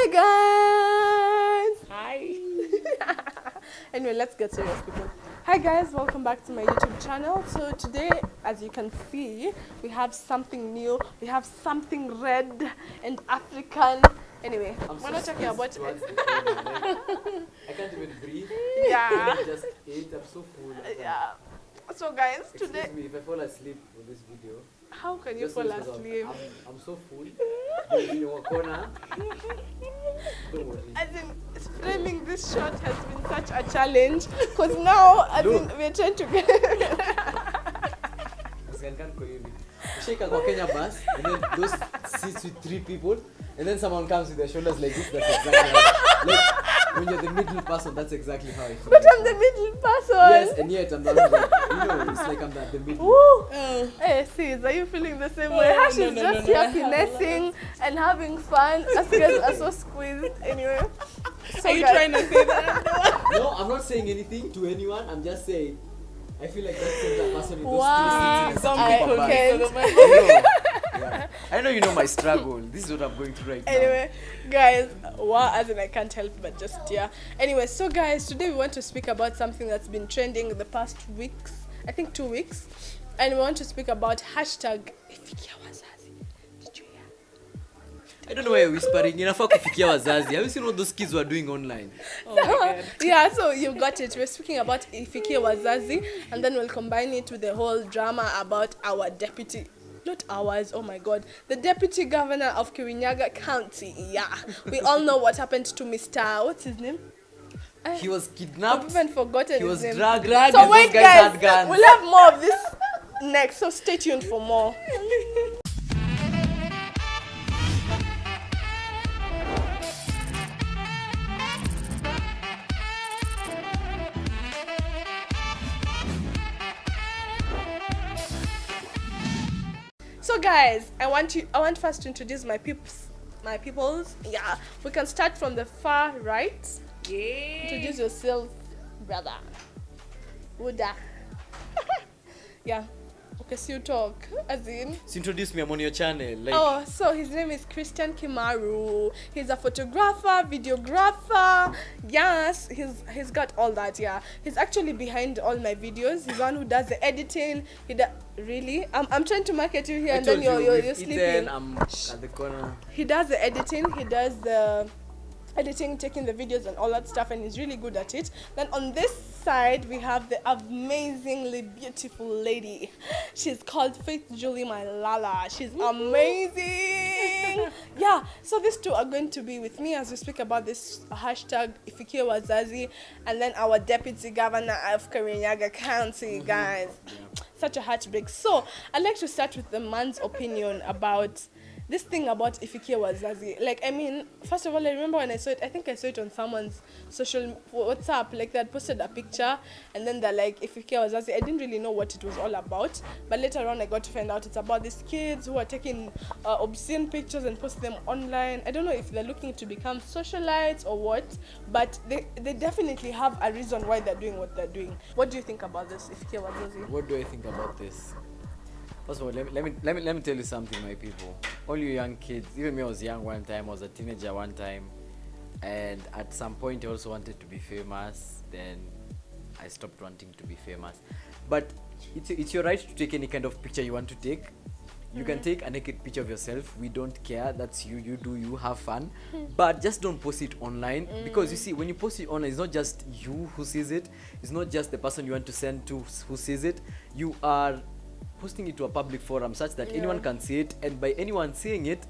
Hi guys! Hi. Anyway, let's get serious, people. Hi guys, welcome back to my YouTube channel. So today, as you can see, we have something new. We have something red and African. Anyway, we're not talking about it. I can't even breathe. Yeah. I just ate. I'm so full. Yeah. So guys, today, Excuse me if I fall asleep with this video. how can you Just fall because asleep? I'm so full. In your corner. Don't worry. As in, framing this shot has been such a challenge because now, as in, we're trying to get. Shake a Kenya bus, and then those seats with 3 people, and then someone comes with their shoulders like this. That's exactly how, like when you're the middle person. That's exactly how I feel. But I'm the middle person. Yes, and yet I'm the one like, it's like I'm the middle. Woo. Oh. Hey, sis, are you feeling the same Oh, way? Hash no, is no, just no, here no, finessing and having fun. Us guys are so squeezed. Anyway. So Are you guys, trying to say that? No, I'm not saying anything to anyone. I'm just saying, I feel like that's the person with those Wow. 2 seats in Some a I people bus. can't. do. I know. Yeah. I know you know my struggle. This is what I'm going through right now. Anyway, guys, wow, as in I can't help but just yeah. Anyway, so guys, today we want to speak about something that's been trending the past weeks. I think 2 weeks. And we want to speak about hashtag IFIKIE Wazazi. Did you hear? I don't know why you're whispering. Inafaa kufikia wazazi. Have you seen what those kids were doing online? Oh my God. Yeah, so you got it. We're speaking about IFIKIE Wazazi, and then we'll combine it with the whole drama about our deputy, not ours, oh my God, the deputy governor of Kirinyaga County. Yeah, we all know what happened to Mr. What's his name? He was I've kidnapped. even forgotten He was his name. dragged. So and wait, those guys had guys, guns. we'll have more of this next. So stay tuned for more. So guys, I want first to introduce my peoples. Yeah, we can start from the far right. Yeah. Introduce yourself, brother. Uda. Yeah. Okay, so you talk. As in. So introduce me. I'm on your channel. Like, Oh, so his name is Christian Kimaru. He's a photographer, videographer. Yes, he's got all that. Yeah, he's actually behind all my videos. He's the one who does the editing. Really? I'm trying to market you here, I and then told you're with sleeping. Ethan, I'm at the corner. He does the editing, he does the editing, taking the videos and all that stuff, and he's really good at it. Then on this side we have the amazingly beautiful lady. She's called Faith Julie Malala. She's amazing. Yeah, so these two are going to be with me as we speak about this hashtag IFIKIE Wazazi, and then our deputy governor of Kirinyaga County. Guys, such a heartbreak. So I'd like to start with the man's opinion about this thing about IFIKIE Wazazi. Like, I mean, first of all, I remember when I saw it, I think I saw it on someone's social WhatsApp. Like, they had posted a picture, and then they're like, IFIKIE Wazazi. I didn't really know what it was all about, but later on I got to find out it's about these kids who are taking obscene pictures and post them online. I don't know if they're looking to become socialites or what, but they definitely have a reason why they're doing what they're doing. What do you think about this, IFIKIE Wazazi? What do I think about this? First of all, let me tell you something, my people. All you young kids, even me, I was young one time. I was a teenager one time, and at some point I also wanted to be famous. Then I stopped wanting to be famous. But it's your right to take any kind of picture you want to take. You can take a naked picture of yourself. We don't care. That's you. You do you. Have fun. But just don't post it online. Because you see, when you post it online, it's not just you who sees it. It's not just the person you want to send to who sees it. You are posting it to a public forum such that anyone can see it, and by anyone seeing it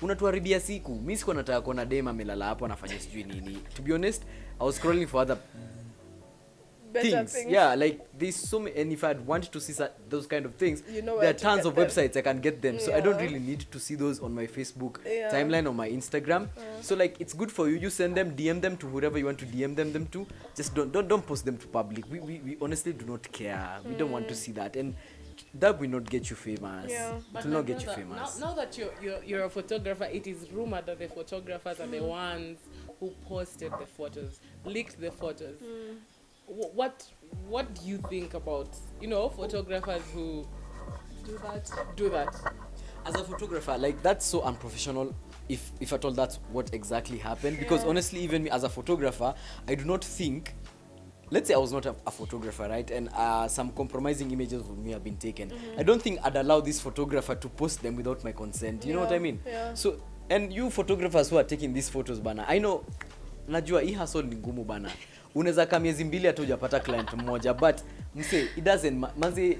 unatuharibia siku. Mimi siko nataka kuona dem amelala hapo anafanya sijui nini. To be honest, I was scrolling for other things. Yeah, like there's so many, and if I'd want to see those kind of things, you know, there are tons of websites I can get them. So I don't Yeah. really need to see those on my Facebook Yeah. timeline or my Instagram. So like it's good for you. You send them, DM them to whoever you want to DM them to. Just don't post them to public. We honestly do not care. We don't want to see that, and that will not get you famous. Yeah. It will not get you famous. Now that you're a photographer, it is rumored that the photographers are the ones who posted the photos, leaked the photos. What do you think about, photographers who do that? As a photographer, like that's so unprofessional. if at all that's what exactly happened, because honestly, even me as a photographer, I do not think, let's say I was not a photographer, right, and some compromising images of me have been taken, I don't think I'd allow this photographer to post them without my consent. You know what I mean? So, and you photographers who are taking these photos bana, I know, najua hii hustle ni ngumu bana, unaweza kama miezi mbili hata hujapata client mmoja, but mse, it doesn't manze,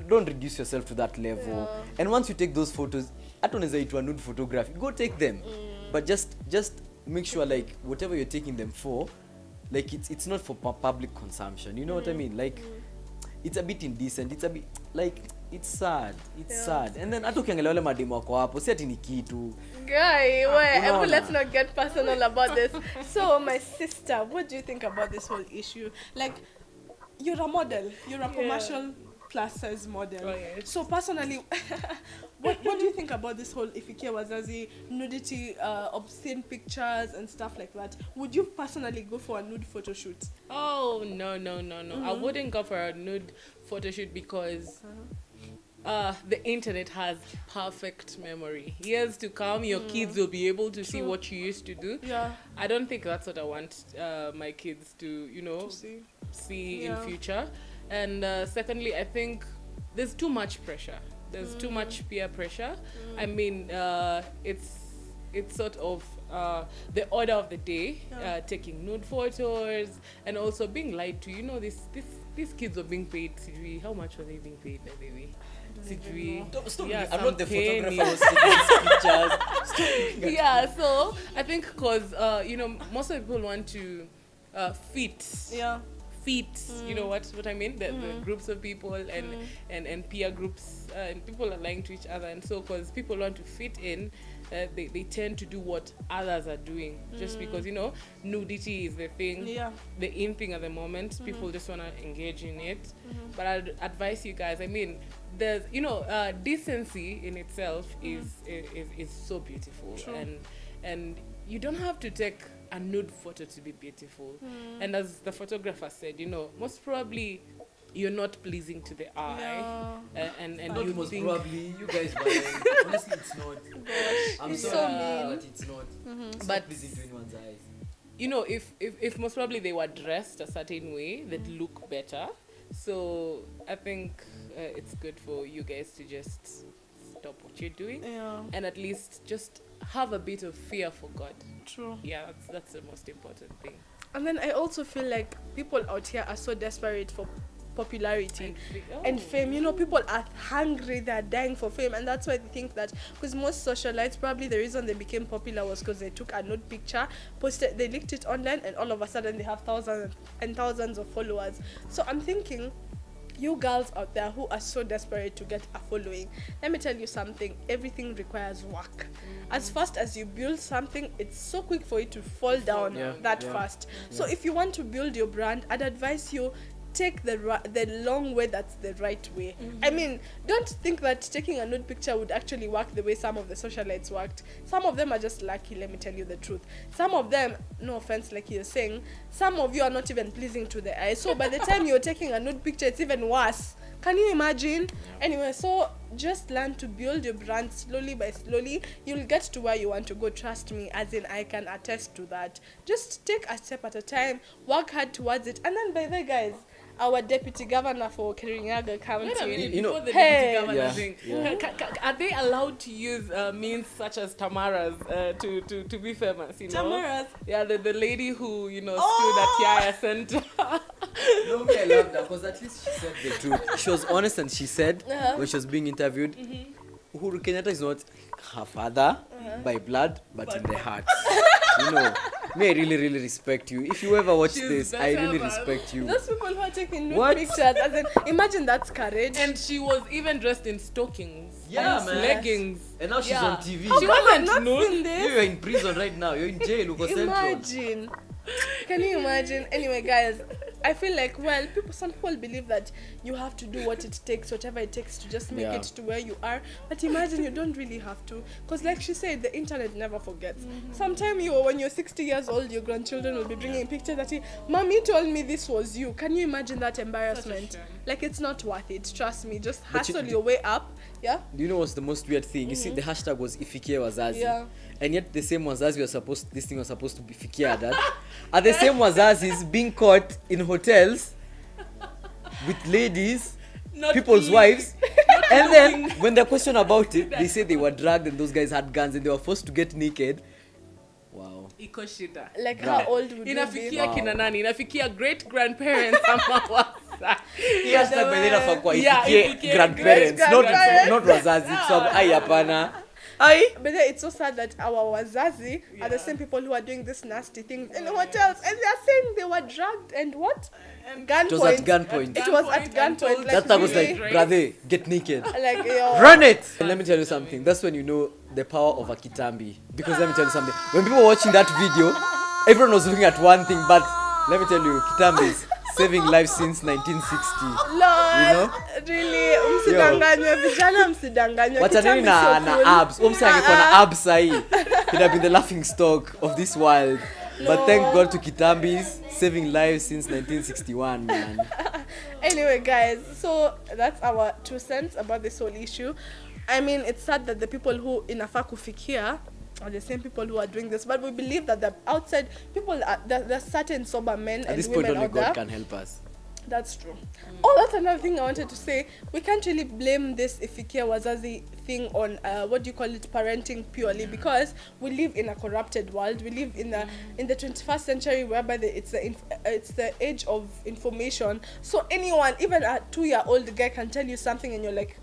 don't reduce yourself to that level. And once you take those photos, hata unaweza itwa nude photography, go take them. But just make sure like whatever you're taking them for, like it's not for public consumption. You know what I mean? Like it's a bit indecent, it's a bit like it's sad. Sad. And then hata ukiangalia wale mademo wako hapo, si ati ni kitu. Guy, wait, let's not get personal about this. So, my sister, what do you think about this whole issue? Like, you're a model, you're a commercial plus size model. So, personally, what do you think about this whole IFIKIE Wazazi nudity, obscene pictures and stuff like that? Would you personally go for a nude photo shoot? Oh, no. I wouldn't go for a nude photo shoot because the internet has perfect memory. Years to come, your kids will be able to see what you used to do. I don't think that's what I want my kids to, see in future. And secondly, I think there's too much pressure. There's too much peer pressure. I mean, it's sort of the order of the day, taking nude photos and also being lied to. You know, these kids were being paid. How much were they being paid, baby? Stop. I'm not the photographer who's taking these pictures. Yeah, so I think because most of the people want to fit. You know what I mean? The groups of people and peer groups and people are lying to each other, and so because people want to fit in, they tend to do what others are doing just because nudity is the thing, the in thing at the moment. People just want to engage in it. But I'd advise you guys, I mean, there's decency in itself is so beautiful. And you don't have to take a nude photo to be beautiful. And as the photographer said, most probably you're not pleasing to the eye. And not you most think probably, you guys, but honestly it's not. I'm it's sorry, so mean. but it's not. It's But not pleasing to anyone's eyes. if most probably they were dressed a certain way, they'd look better. So I think it's good for you guys to just stop what you're doing and at least just have a bit of fear for God. True. Yeah, that's the most important thing. And then I also feel like people out here are so desperate for popularity and fame. People are hungry, they're dying for fame, and that's why they think that because most socialites, probably the reason they became popular was because they took a nude picture, posted, they linked it online, and all of a sudden they have thousands and thousands of followers. So I'm thinking, you girls out there who are so desperate to get a following, let me tell you something, everything requires work. As fast as you build something, it's so quick for it to fall down fast. So if you want to build your brand, I'd advise you, take the long way, that's the right way. I mean, don't think that taking a nude picture would actually work the way some of the socialites worked. Some of them are just lucky, let me tell you the truth. Some of them, no offense, like you're saying, some of you are not even pleasing to the eye. So by the time you're taking a nude picture, it's even worse. Can you imagine? Anyway, so just learn to build your brand slowly by slowly. You'll get to where you want to go. Trust me, as in I can attest to that. Just take a step at a time, work hard towards it. And then by the way, guys, our deputy governor for Kirinyaga County. Wait a minute, before the hey, deputy governor thing, are they allowed to use means such as Tamara's to be famous? Tamara's? Yeah, the lady who stood at Yaya Center. No, me, I love that because at least she said the truth. She was honest, and she said when she was being interviewed, Uhuru Kenyatta is not her father by blood, but in the heart. Me, I really, really respect you. If you ever watch this, I really respect you. Those people who are taking nude pictures, as in, imagine that's courage. And she was even dressed in stockings. Yeah, man. Leggings. And now she's on TV. She wasn't nude. You're in prison right now. You're in jail. Imagine. Can you imagine? Anyway, guys, I feel like, some people believe that you have to do what it takes, whatever it takes to just make it to where you are. But imagine you don't really have to. Because like she said, the internet never forgets. Sometime when you're 60 years old, your grandchildren will be bringing pictures that Mommy told me this was you. Can you imagine that embarrassment? Like, it's not worth it. Trust me. Just hustle your way up. Yeah? Do you know what's the most weird thing? You see, the hashtag was IFIKIE Wazazi. Yeah. and yet the same Wazazi this thing was supposed to be fikia that, are the same Wazazis being caught in hotels with ladies, Not people's me. wives, and then when they're questioned about it, they say they were drugged and those guys had guns and they were forced to get naked. Wow. Iko shida. Like Wow. how old would you be? Inafikia Wow. kina nani? Inafikia great grandparents ama wasa. Yes, the Benina for quite Ifikie grandparents, great-grandparents. not Wazazi. So ai hapana. Ai. But then it's so sad that our Wazazi are the same people who are doing this nasty things in hotels, and they are saying they were drugged and what? Gunpoint. It was at gunpoint. It was at gunpoint. Like, That time was really, like, brother, get naked. like yo. Run it! And let me tell you something. That's when you know the power of a kitambi. Because let me tell you something. When people were watching that video, everyone was looking at one thing, but let me tell you, kitambis saving lives since 1960. Lord, You know? really, msidanganywe vijana, msidanganywe. Wacha nini Kitambi sio na cool. abs. Umse angekuwa na abs sahi. He'd have been the laughing stock of this world. But thank God to kitambis saving lives since 1961, man. Anyway, guys, so that's our 2 cents about this whole issue. I mean, it's sad that the people who inafaa kufikia are the same people who are doing this, but we believe that the outside people, there's certain sober men At and this point, women only out God there. can help us. That's true. Oh, that's another thing I wanted to say. We can't really blame this IFIKIE Wazazi thing on what do you call it, parenting purely, because we live in a corrupted world. We live in the 21st century, whereby it's the age of information. So anyone, even a 2-year-old guy, can tell you something, and you're like,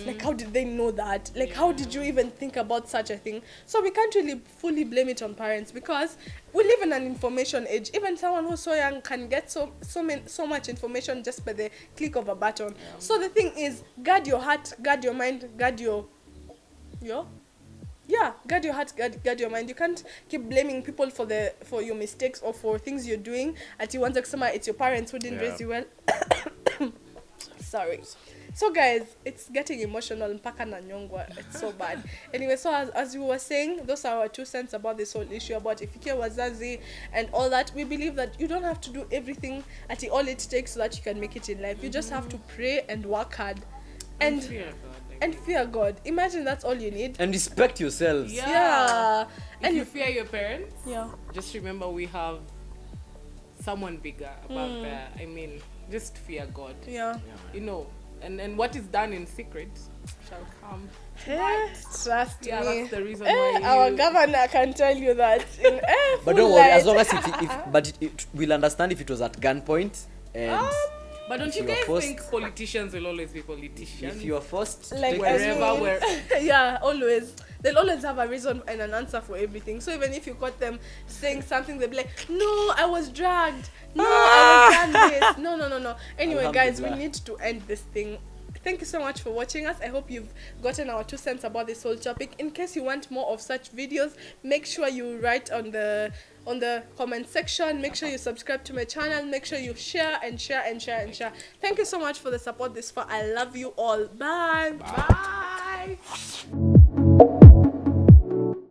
like, how did they know that? Like, how did you even think about such a thing? So we can't really fully blame it on parents, because we live in an information age. Even someone who's so young can get so much information just by the click of a button. So the thing is, guard your heart, guard your mind, guard your guard your heart, guard your mind. You can't keep blaming people for your mistakes or for things you're doing. At you want to say it's your parents who didn't raise you well. Sorry. So guys, it's getting emotional. Mpaka na nyongwa. It's so bad. Anyway, so as you were saying, those are our 2 cents about this whole issue about IFIKIE Wazazi and all that. We believe that you don't have to do everything at all it takes so that you can make it in life. You just have to pray and work hard and fear God. Imagine that's all you need. And respect yourselves. Yeah. If you fear your parents, yeah. just remember we have someone bigger above there. I mean, just fear God. Yeah. You know, and what is done in secret shall come. Trust Yeah, me. that's the reason why Our governor can tell you that. In But don't worry, as long as we'll understand if it was at gunpoint and But don't if you you were guys forced- think politicians will always be politicians? if you are forced to Like, take as this- Wherever, where yeah, always. They'll always have a reason and an answer for everything. So even if you caught them saying something, they'll be like, no, I was dragged. No, I was done this. No. Anyway, guys, we Alhamdulillah. need to end this thing. Thank you so much for watching us. I hope you've gotten our 2 cents about this whole topic. In case you want more of such videos, make sure you write on the comment section. Make sure you subscribe to my channel. Make sure you share and share and share and share. Thank you so much for the support this far. I love you all. Bye. Bye.